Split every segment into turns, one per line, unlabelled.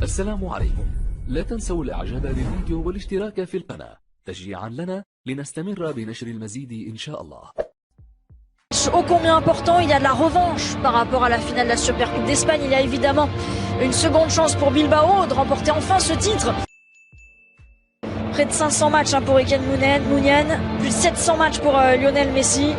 السلام عليكم. لا تنسوا الاعجاب بالفيديو والاشتراك في القناة تشجيعا لنا لنستمر بنشر المزيد إن شاء الله.
Ô combien important, il y a de la revanche par rapport à la finale de la Supercoupe d'Espagne. Il y a évidemment une seconde chance pour Bilbao de remporter enfin ce titre. Près de 500 matchs pour Iker Muniain, plus de 700 matchs pour Lionel Messi.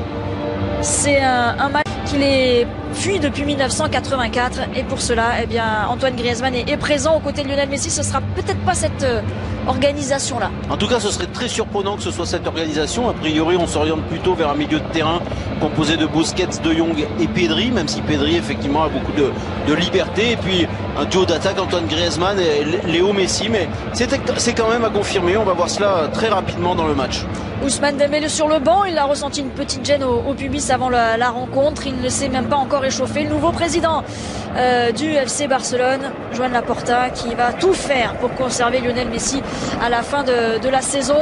C'est un match qui les fuit depuis 1984 et pour cela, eh bien, Antoine Griezmann est présent aux côtés de Lionel Messi. Ce sera peut-être pas cette organisation-là.
En tout cas, ce serait très surprenant que ce soit cette organisation. A priori, on s'oriente plutôt vers un milieu de terrain composé de Busquets, De Jong et Pedri, même si Pedri effectivement a beaucoup de liberté. Et puis un duo d'attaque, Antoine Griezmann et Léo Messi. Mais c'est quand même à confirmer. On va voir cela très rapidement dans le match.
Ousmane Dembélé sur le banc, il a ressenti une petite gêne au pubis avant la rencontre. Il ne s'est même pas encore échauffé. Le nouveau président du FC Barcelone, Joan Laporta, qui va tout faire pour conserver Lionel Messi à la fin de la saison.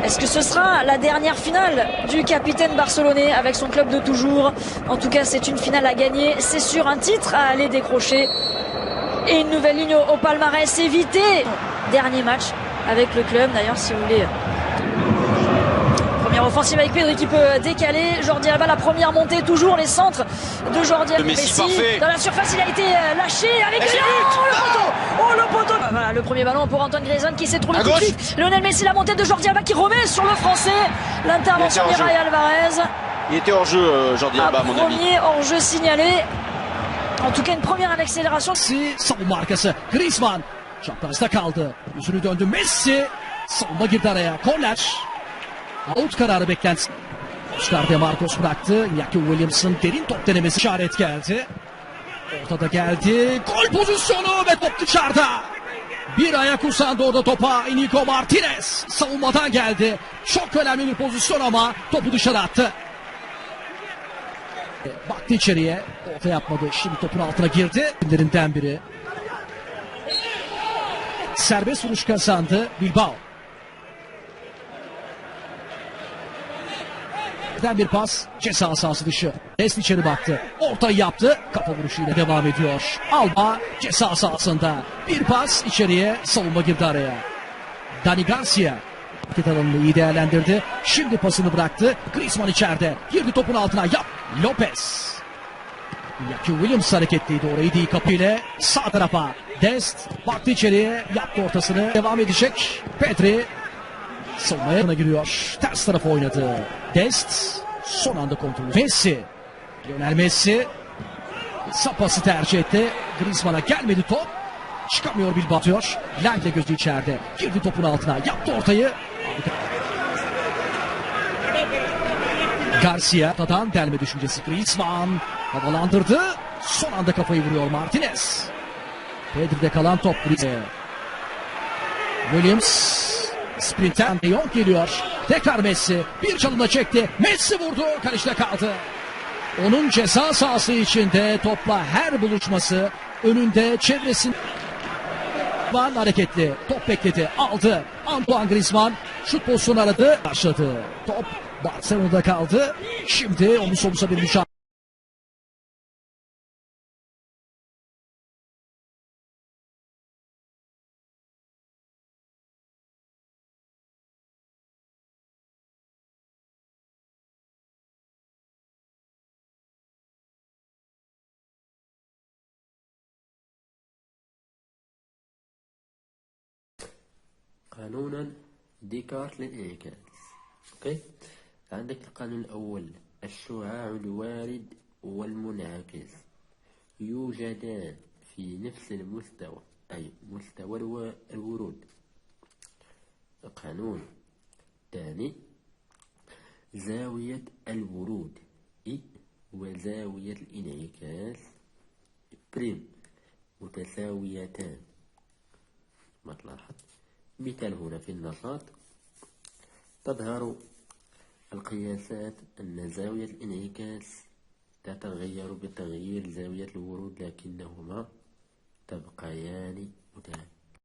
Est-ce que ce sera la dernière finale du capitaine barcelonais avec son club de toujours? En tout cas, c'est une finale à gagner. C'est sûr, un titre à aller décrocher. Et une nouvelle ligne au palmarès évité. Dernier match avec le club. D'ailleurs, si vous voulez... Première offensive avec Pedri qui peut décaler. Jordi Alba, la première montée, toujours les centres de Jordi Alba.
Messi
dans la surface, il a été lâché avec le poteau. Oh, le poteau. Voilà, le premier ballon pour Antoine Griezmann qui s'est trouvé tout de suite. Lionel Messi, la montée de Jordi Alba qui remet sur le français. L'intervention de Ray Alvarez.
Il était hors jeu, Jordi Alba, à mon avis.
Premier hors jeu signalé. En tout cas, une première en accélération.
Savunma arkası Griezmann çaprazda kaldı. Yüzünü döndü Messi. Savunma girdi araya. Korner. Out kararı beklentisi. Oscar De Marcos bıraktı. Iñaki Williams'ın derin top denemesi, işaret geldi. Ortada geldi. Gol pozisyonu ve top dışarıda. Bir ayak uzandı orada topa. Inigo Martinez savunmadan geldi. Çok önemli bir pozisyon ama topu dışarı attı. Baktı içeriye. Orta yapmadı. Şimdi topun altına girdi. Kimlerinden biri. Serbest vuruş kazandı Bilbao. Bir pas, ceza sahası dışı. Dest içeri baktı. Ortayı yaptı. Kafa vuruşuyla devam ediyor. Alba ceza sahasında. Bir pas içeriye, savunma girdi araya. Dani Garcia hareket alanını iyi değerlendirdi. Şimdi pasını bıraktı. Griezmann içeride. Girdi topun altına. Yap. Lopez. Iñaki Williams hareketliydi. Orayı değil kapıyla. Sağ tarafa. Dest baktı içeriye. Yaptı ortasını. Devam edecek. Pedri. Savunmaya giriyor. Ters tarafa oynadı. Dest son anda kontrolü. Messi. Lionel Messi. Sapası tercih etti. Griezmann'a gelmedi top. Çıkamıyor Bilbao atıyor. Langle gözü içeride. Girdi topun altına. Yaptı ortayı. Garcia. Ortadan delme düşüncesi. Griezmann havalandırdı. Son anda kafayı vuruyor Martinez. Pedri'de kalan top. Williams. Sprinten De Jong geliyor. Tekrar Messi. Bir çalımla çekti. Messi vurdu. Kalişte kaldı. Onun ceza sahası içinde topla her buluşması önünde çevresinde hareketli. Top bekledi. Aldı. Antoine Griezmann şut pozisyonu aradı. Başladı. Top Barcelona'da kaldı. Şimdi omuz omuza bir mücadele.
قانونا ديكارت للانعكاس. اوكي، عندك القانون الاول، الشعاع الوارد والمنعكس يوجدان في نفس المستوى، اي مستوى الورود. القانون الثاني، زاوية الورود اي وزاوية الانعكاس بريم متساويتان. ما تلاحظ مثال هنا في النشاط تظهر القياسات أن زاوية الانعكاس تتغير بتغيير زاوية الورود لكنهما تبقيان متساويتان.